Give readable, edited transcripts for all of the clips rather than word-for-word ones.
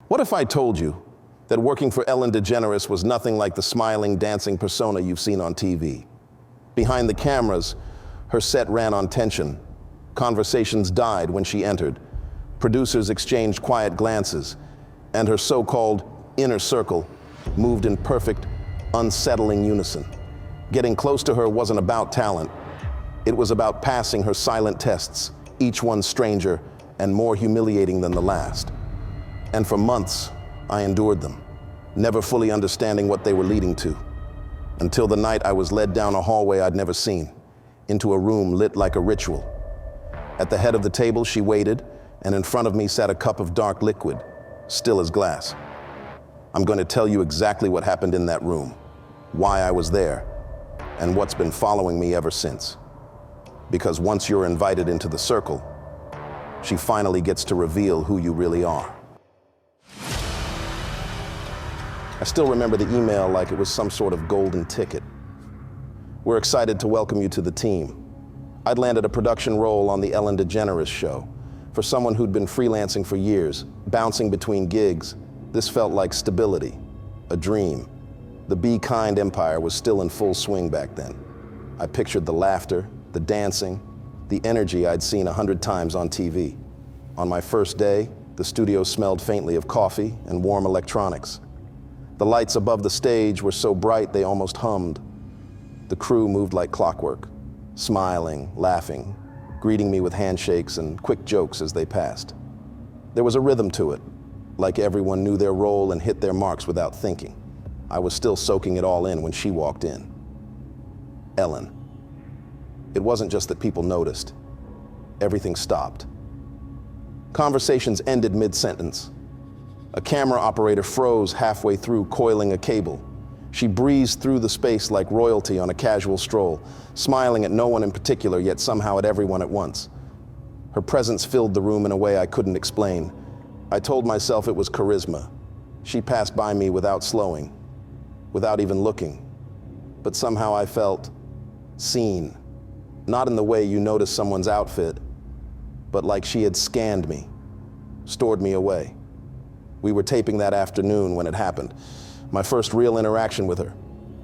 What if I told you that working for Ellen DeGeneres was nothing like the smiling, dancing persona you've seen on TV? Behind the cameras, her set ran on tension. Conversations died when she entered. Producers exchanged quiet glances, and her so-called inner circle moved in perfect, unsettling unison. Getting close to her wasn't about talent. It was about passing her silent tests, each one stranger and more humiliating than the last. And for months, I endured them, never fully understanding what they were leading to, until the night I was led down a hallway I'd never seen, into a room lit like a ritual. At the head of the table, she waited, and in front of me sat a cup of dark liquid, still as glass. I'm going to tell you exactly what happened in that room, why I was there, and what's been following me ever since. Because once you're invited into the circle, she finally gets to reveal who you really are. I still remember the email like it was some sort of golden ticket. We're excited to welcome you to the team. I'd landed a production role on the Ellen DeGeneres show. For someone who'd been freelancing for years, bouncing between gigs, this felt like stability, a dream. The Be Kind empire was still in full swing back then. I pictured the laughter, the dancing, the energy I'd seen 100 times on TV. On my first day, the studio smelled faintly of coffee and warm electronics. The lights above the stage were so bright they almost hummed. The crew moved like clockwork, smiling, laughing, greeting me with handshakes and quick jokes as they passed. There was a rhythm to it, like everyone knew their role and hit their marks without thinking. I was still soaking it all in when she walked in. Ellen. It wasn't just that people noticed. Everything stopped. Conversations ended mid-sentence. A camera operator froze halfway through coiling a cable. She breezed through the space like royalty on a casual stroll, smiling at no one in particular, yet somehow at everyone at once. Her presence filled the room in a way I couldn't explain. I told myself it was charisma. She passed by me without slowing, without even looking. But somehow I felt seen. Not in the way you notice someone's outfit, but like she had scanned me, stored me away. We were taping that afternoon when it happened. My first real interaction with her.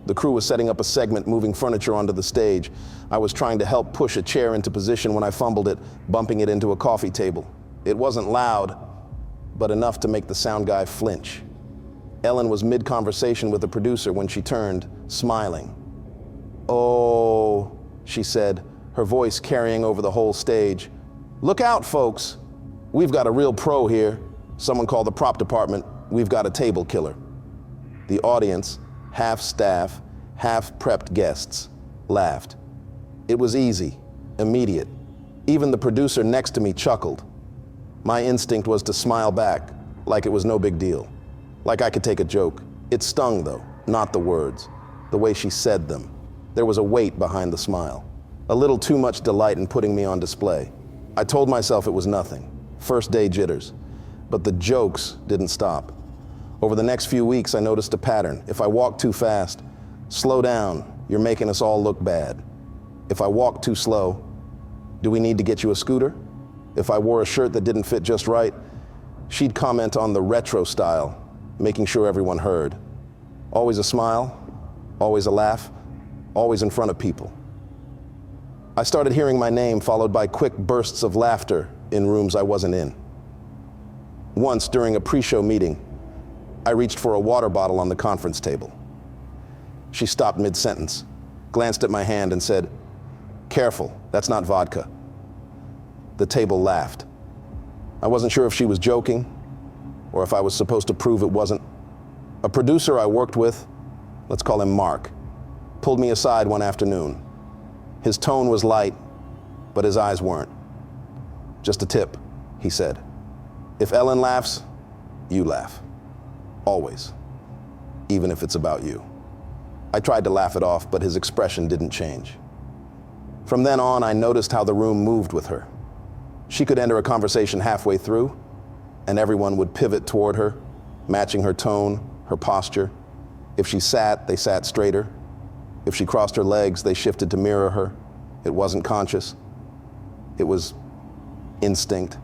The crew was setting up a segment, moving furniture onto the stage. I was trying to help push a chair into position when I fumbled it, bumping it into a coffee table. It wasn't loud, but enough to make the sound guy flinch. Ellen was mid-conversation with the producer when she turned, smiling. "Oh," she said, her voice carrying over the whole stage. "Look out, folks. We've got a real pro here. Someone called the prop department. We've got a table killer." The audience, half staff, half prepped guests, laughed. It was easy, immediate. Even the producer next to me chuckled. My instinct was to smile back, like it was no big deal, like I could take a joke. It stung, though, not the words, the way she said them. There was a weight behind the smile, a little too much delight in putting me on display. I told myself it was nothing, first day jitters, but the jokes didn't stop. Over the next few weeks, I noticed a pattern. If I walk too fast, "Slow down, you're making us all look bad." If I walk too slow, "Do we need to get you a scooter?" If I wore a shirt that didn't fit just right, she'd comment on the retro style, making sure everyone heard. Always a smile, always a laugh, always in front of people. I started hearing my name followed by quick bursts of laughter in rooms I wasn't in. Once, during a pre-show meeting, I reached for a water bottle on the conference table. She stopped mid-sentence, glanced at my hand and said, "Careful, that's not vodka." The table laughed. I wasn't sure if she was joking or if I was supposed to prove it wasn't. A producer I worked with, let's call him Mark, pulled me aside one afternoon. His tone was light, but his eyes weren't. "Just a tip," he said. "If Ellen laughs, you laugh. Always. Even if it's about you." I tried to laugh it off, but his expression didn't change. From then on, I noticed how the room moved with her. She could enter a conversation halfway through, and everyone would pivot toward her, matching her tone, her posture. If she sat, they sat straighter. If she crossed her legs, they shifted to mirror her. It wasn't conscious. It was instinct.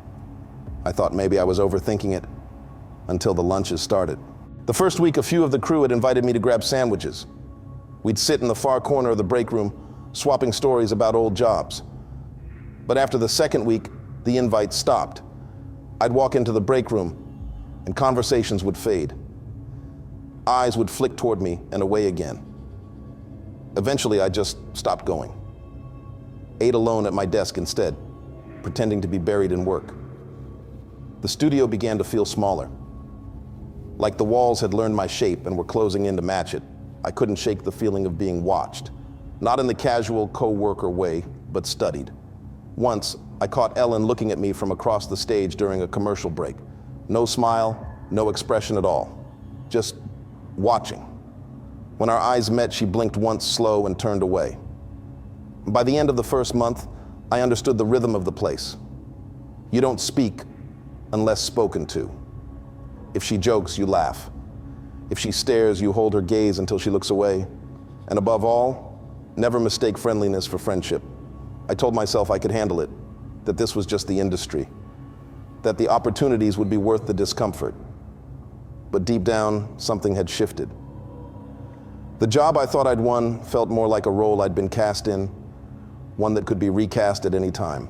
I thought maybe I was overthinking it, until the lunches started. The first week, a few of the crew had invited me to grab sandwiches. We'd sit in the far corner of the break room, swapping stories about old jobs. But after the second week, the invites stopped. I'd walk into the break room, and conversations would fade. Eyes would flick toward me and away again. Eventually, I just stopped going. Ate alone at my desk instead, pretending to be buried in work. The studio began to feel smaller. Like the walls had learned my shape and were closing in to match it. I couldn't shake the feeling of being watched, not in the casual co-worker way, but studied. Once, I caught Ellen looking at me from across the stage during a commercial break. No smile, no expression at all, just watching. When our eyes met, she blinked once slow and turned away. By the end of the first month, I understood the rhythm of the place. You don't speak unless spoken to. If she jokes, you laugh. If she stares, you hold her gaze until she looks away. And above all, never mistake friendliness for friendship. I told myself I could handle it, that this was just the industry, that the opportunities would be worth the discomfort. But deep down, something had shifted. The job I thought I'd won felt more like a role I'd been cast in, one that could be recast at any time.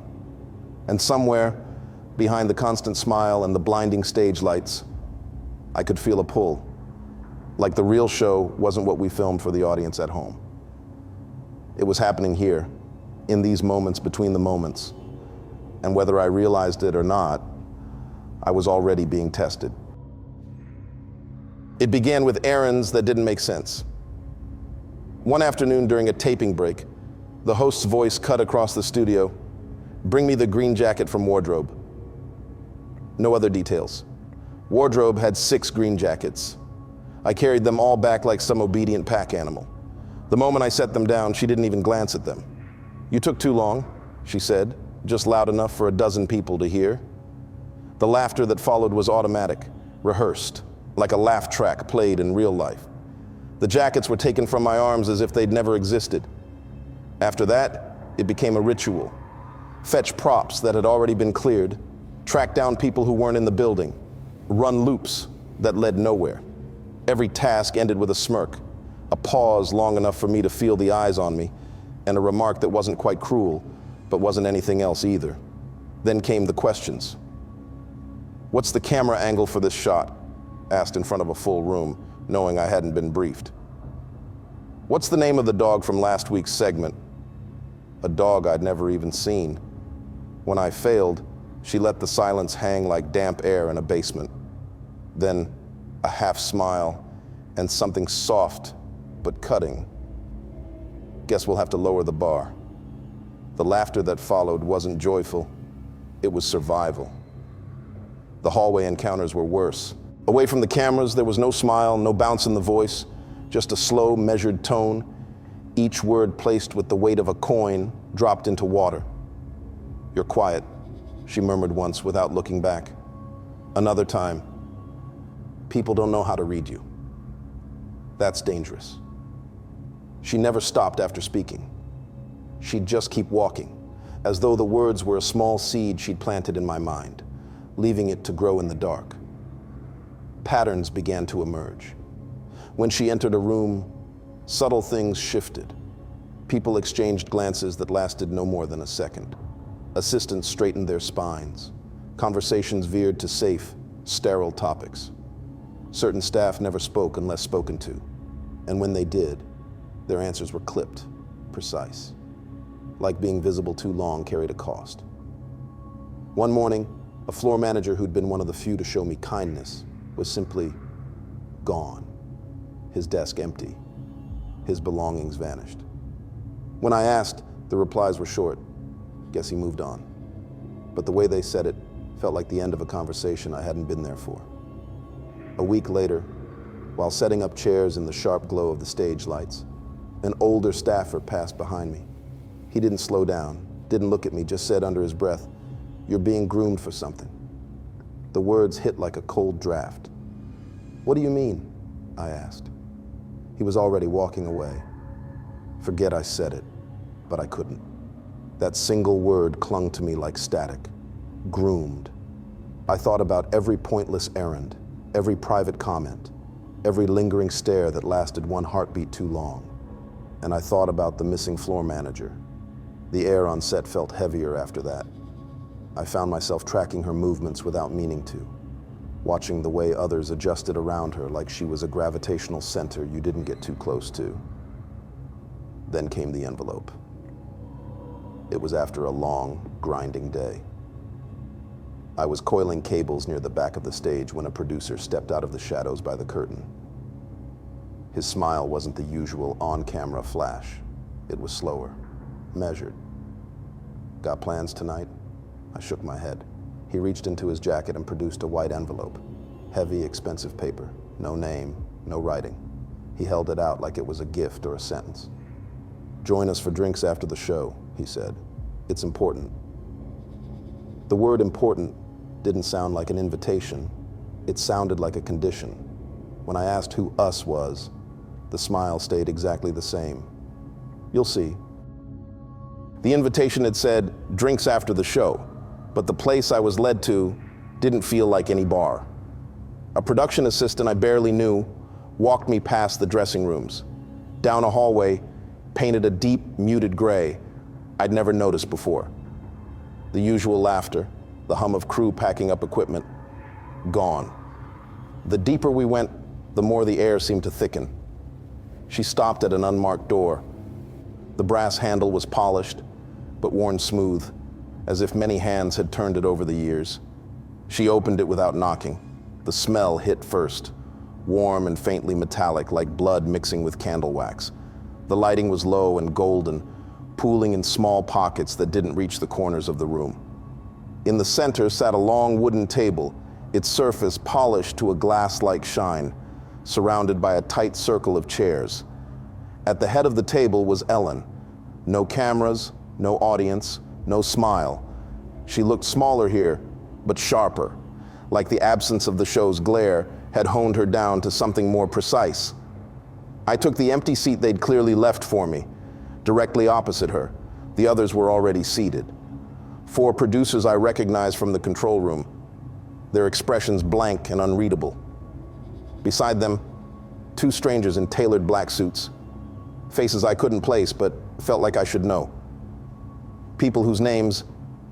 And somewhere, behind the constant smile and the blinding stage lights, I could feel a pull, like the real show wasn't what we filmed for the audience at home. It was happening here, in these moments between the moments, and whether I realized it or not, I was already being tested. It began with errands that didn't make sense. One afternoon during a taping break, the host's voice cut across the studio, "Bring me the green jacket from wardrobe." No other details. Wardrobe had 6 green jackets. I carried them all back like some obedient pack animal. The moment I set them down, she didn't even glance at them. "You took too long," she said, just loud enough for a dozen people to hear. The laughter that followed was automatic, rehearsed, like a laugh track played in real life. The jackets were taken from my arms as if they'd never existed. After that, it became a ritual. Fetch props that had already been cleared, track down people who weren't in the building, run loops that led nowhere. Every task ended with a smirk, a pause long enough for me to feel the eyes on me, and a remark that wasn't quite cruel, but wasn't anything else either. Then came the questions. "What's the camera angle for this shot?" asked in front of a full room, knowing I hadn't been briefed. "What's the name of the dog from last week's segment?" A dog I'd never even seen. When I failed, she let the silence hang like damp air in a basement. Then a half smile and something soft but cutting. "Guess we'll have to lower the bar." The laughter that followed wasn't joyful, it was survival. The hallway encounters were worse. Away from the cameras, there was no smile, no bounce in the voice, just a slow, measured tone, each word placed with the weight of a coin dropped into water. "You're quiet," she murmured once without looking back. Another time, "People don't know how to read you. That's dangerous." She never stopped after speaking. She'd just keep walking, as though the words were a small seed she'd planted in my mind, leaving it to grow in the dark. Patterns began to emerge. When she entered a room, subtle things shifted. People exchanged glances that lasted no more than a second. Assistants straightened their spines. Conversations veered to safe, sterile topics. Certain staff never spoke unless spoken to, and when they did, their answers were clipped, precise. Like being visible too long carried a cost. One morning, a floor manager who'd been one of the few to show me kindness was simply gone. His desk empty. His belongings vanished. When I asked, the replies were short. Guess he moved on. But the way they said it felt like the end of a conversation I hadn't been there for. A week later, while setting up chairs in the sharp glow of the stage lights, an older staffer passed behind me. He didn't slow down, didn't look at me, just said under his breath, "You're being groomed for something." The words hit like a cold draft. "What do you mean?" I asked. He was already walking away. Forget I said it, but I couldn't. That single word clung to me like static. Groomed. I thought about every pointless errand, every private comment, every lingering stare that lasted one heartbeat too long. And I thought about the missing floor manager. The air on set felt heavier after that. I found myself tracking her movements without meaning to, watching the way others adjusted around her like she was a gravitational center you didn't get too close to. Then came the envelope. It was after a long, grinding day. I was coiling cables near the back of the stage when a producer stepped out of the shadows by the curtain. His smile wasn't the usual on-camera flash. It was slower, measured. "Got plans tonight?" I shook my head. He reached into his jacket and produced a white envelope. Heavy, expensive paper. No name, no writing. He held it out like it was a gift or a sentence. "Join us for drinks after the show," he said. "It's important." The word important didn't sound like an invitation. It sounded like a condition. When I asked who us was, the smile stayed exactly the same. "You'll see." The invitation had said, "Drinks after the show," but the place I was led to didn't feel like any bar. A production assistant I barely knew walked me past the dressing rooms, down a hallway painted a deep, muted gray I'd never noticed before. The usual laughter, the hum of crew packing up equipment, gone. The deeper we went, the more the air seemed to thicken. She stopped at an unmarked door. The brass handle was polished, but worn smooth, as if many hands had turned it over the years. She opened it without knocking. The smell hit first, warm and faintly metallic, like blood mixing with candle wax. The lighting was low and golden, pooling in small pockets that didn't reach the corners of the room. In the center sat a long wooden table, its surface polished to a glass-like shine, surrounded by a tight circle of chairs. At the head of the table was Ellen. No cameras, no audience, no smile. She looked smaller here, but sharper, like the absence of the show's glare had honed her down to something more precise. I took the empty seat they'd clearly left for me, directly opposite her. The others were already seated. 4 producers I recognized from the control room, their expressions blank and unreadable. Beside them, 2 strangers in tailored black suits, faces I couldn't place but felt like I should know. People whose names,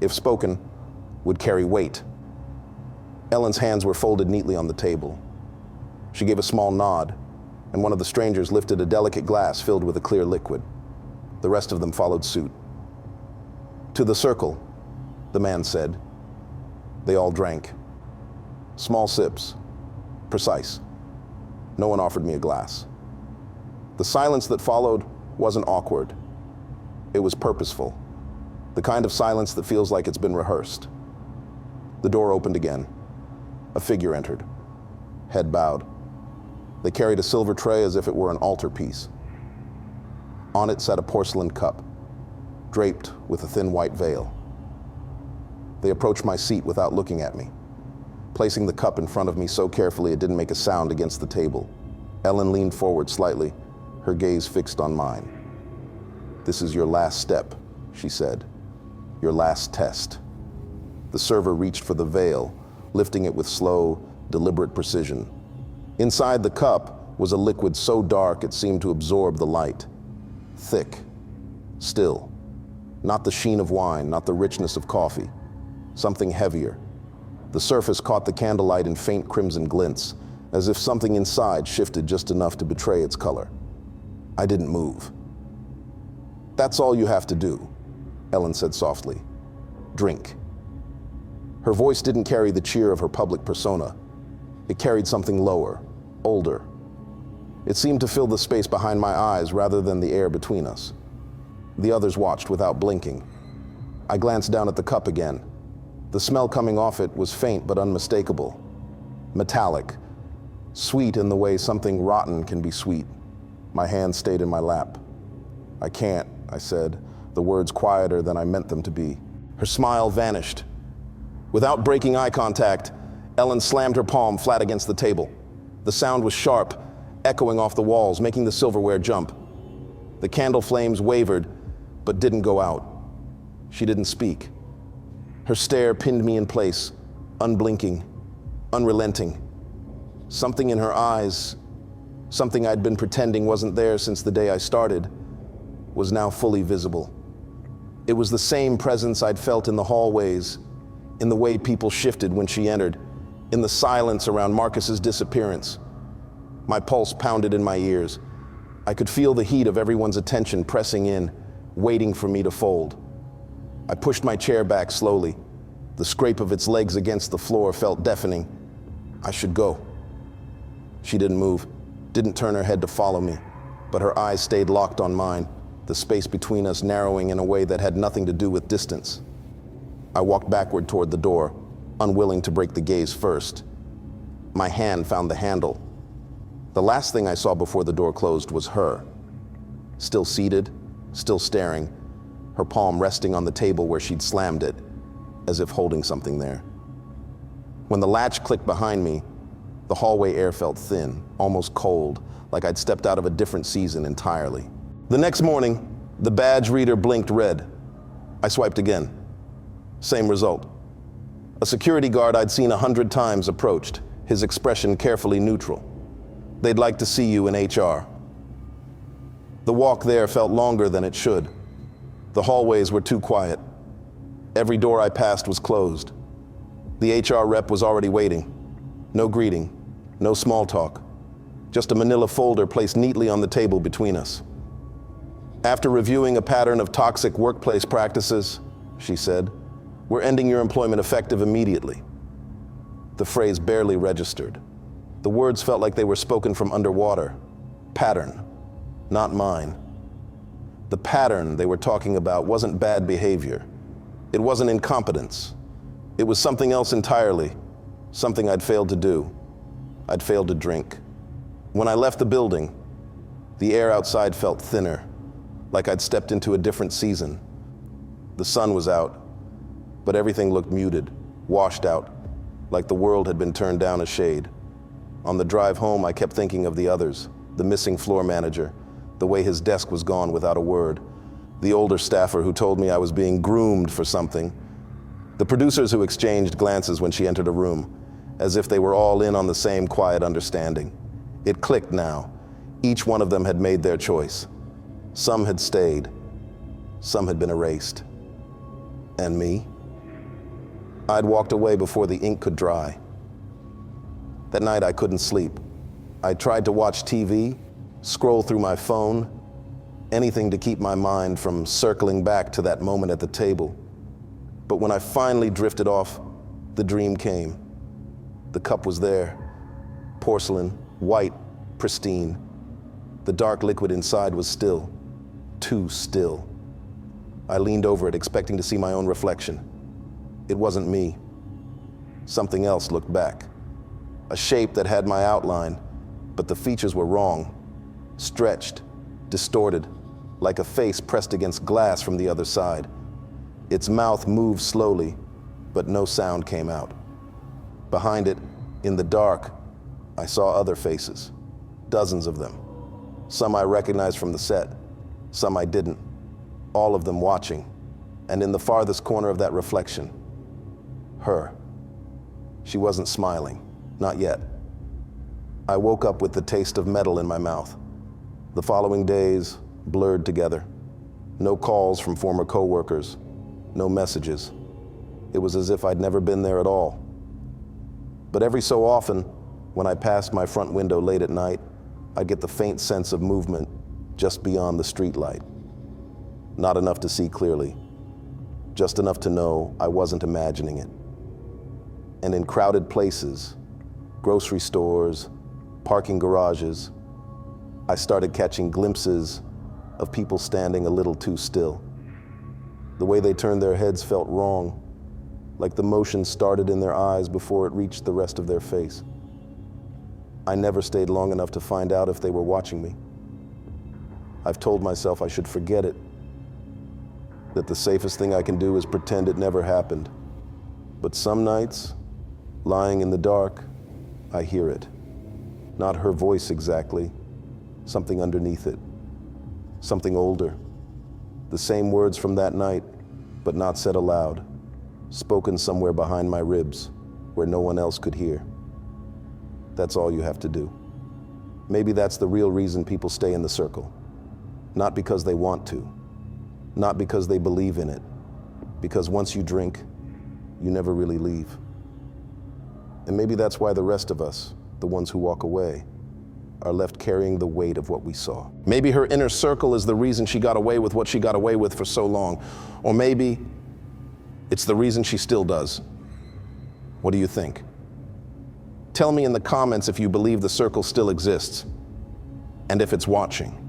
if spoken, would carry weight. Ellen's hands were folded neatly on the table. She gave a small nod, and one of the strangers lifted a delicate glass filled with a clear liquid. The rest of them followed suit. "To the circle," the man said. They all drank. Small sips, precise. No one offered me a glass. The silence that followed wasn't awkward. It was purposeful, the kind of silence that feels like it's been rehearsed. The door opened again. A figure entered, head bowed. They carried a silver tray as if it were an altarpiece. On it sat a porcelain cup, draped with a thin white veil. They approached my seat without looking at me, placing the cup in front of me so carefully it didn't make a sound against the table. Ellen leaned forward slightly, her gaze fixed on mine. "This is your last step," she said. "Your last test." The server reached for the veil, lifting it with slow, deliberate precision. Inside the cup was a liquid so dark it seemed to absorb the light. Thick, still. Not the sheen of wine, not the richness of coffee. Something heavier. The surface caught the candlelight in faint crimson glints, as if something inside shifted just enough to betray its color. I didn't move. "That's all you have to do," Ellen said softly. "Drink." Her voice didn't carry the cheer of her public persona. It carried something lower, older. It seemed to fill the space behind my eyes rather than the air between us. The others watched without blinking. I glanced down at the cup again. The smell coming off it was faint but unmistakable. Metallic. Sweet in the way something rotten can be sweet. My hand stayed in my lap. "I can't," I said, the words quieter than I meant them to be. Her smile vanished. Without breaking eye contact, Ellen slammed her palm flat against the table. The sound was sharp, echoing off the walls, making the silverware jump. The candle flames wavered, but didn't go out. She didn't speak. Her stare pinned me in place, unblinking, unrelenting. Something in her eyes, something I'd been pretending wasn't there since the day I started, was now fully visible. It was the same presence I'd felt in the hallways, in the way people shifted when she entered, in the silence around Marcus's disappearance. My pulse pounded in my ears. I could feel the heat of everyone's attention pressing in, waiting for me to fold. I pushed my chair back slowly. The scrape of its legs against the floor felt deafening. I should go. She didn't move, didn't turn her head to follow me, but her eyes stayed locked on mine, the space between us narrowing in a way that had nothing to do with distance. I walked backward toward the door, unwilling to break the gaze first. My hand found the handle. The last thing I saw before the door closed was her. Still seated, still staring, her palm resting on the table where she'd slammed it, as if holding something there. When the latch clicked behind me, the hallway air felt thin, almost cold, like I'd stepped out of a different season entirely. The next morning, the badge reader blinked red. I swiped again. Same result. A security guard I'd seen 100 times approached, his expression carefully neutral. They'd like to see you in HR. The walk there felt longer than it should. The hallways were too quiet. Every door I passed was closed. The HR rep was already waiting. No greeting, no small talk, just a manila folder placed neatly on the table between us. After reviewing a pattern of toxic workplace practices, she said, we're ending your employment effective immediately. The phrase barely registered. The words felt like they were spoken from underwater. Pattern, not mine. The pattern they were talking about wasn't bad behavior. It wasn't incompetence. It was something else entirely, something I'd failed to do. I'd failed to drink. When I left the building, the air outside felt thinner, like I'd stepped into a different season. The sun was out, but everything looked muted, washed out, like the world had been turned down a shade. On the drive home, I kept thinking of the others, the missing floor manager, the way his desk was gone without a word, the older staffer who told me I was being groomed for something, the producers who exchanged glances when she entered a room, as if they were all in on the same quiet understanding. It clicked now. Each one of them had made their choice. Some had stayed. Some had been erased. And me? I'd walked away before the ink could dry. That night I couldn't sleep. I tried to watch TV, scroll through my phone, anything to keep my mind from circling back to that moment at the table. But when I finally drifted off, the dream came. The cup was there, porcelain, white, pristine. The dark liquid inside was still, too still. I leaned over it, expecting to see my own reflection. It wasn't me. Something else looked back. A shape that had my outline, but the features were wrong, stretched, distorted, like a face pressed against glass from the other side. Its mouth moved slowly, but no sound came out. Behind it, in the dark, I saw other faces, dozens of them. Some I recognized from the set, some I didn't, all of them watching. And in the farthest corner of that reflection, her. She wasn't smiling, not yet. I woke up with the taste of metal in my mouth. The following days blurred together. No calls from former coworkers, no messages. It was as if I'd never been there at all. But every so often, when I passed my front window late at night, I'd get the faint sense of movement just beyond the streetlight. Not enough to see clearly, just enough to know I wasn't imagining it. And in crowded places, grocery stores, parking garages, I started catching glimpses of people standing a little too still. The way they turned their heads felt wrong, like the motion started in their eyes before it reached the rest of their face. I never stayed long enough to find out if they were watching me. I've told myself I should forget it, that the safest thing I can do is pretend it never happened. But some nights, lying in the dark, I hear it. Not her voice exactly, something underneath it, something older. The same words from that night, but not said aloud, spoken somewhere behind my ribs, where no one else could hear. That's all you have to do. Maybe that's the real reason people stay in the circle. Not because they want to, not because they believe in it, because once you drink, you never really leave. And maybe that's why the rest of us, the ones who walk away, are left carrying the weight of what we saw. Maybe her inner circle is the reason she got away with what she got away with for so long. Or maybe it's the reason she still does. What do you think? Tell me in the comments if you believe the circle still exists and if it's watching.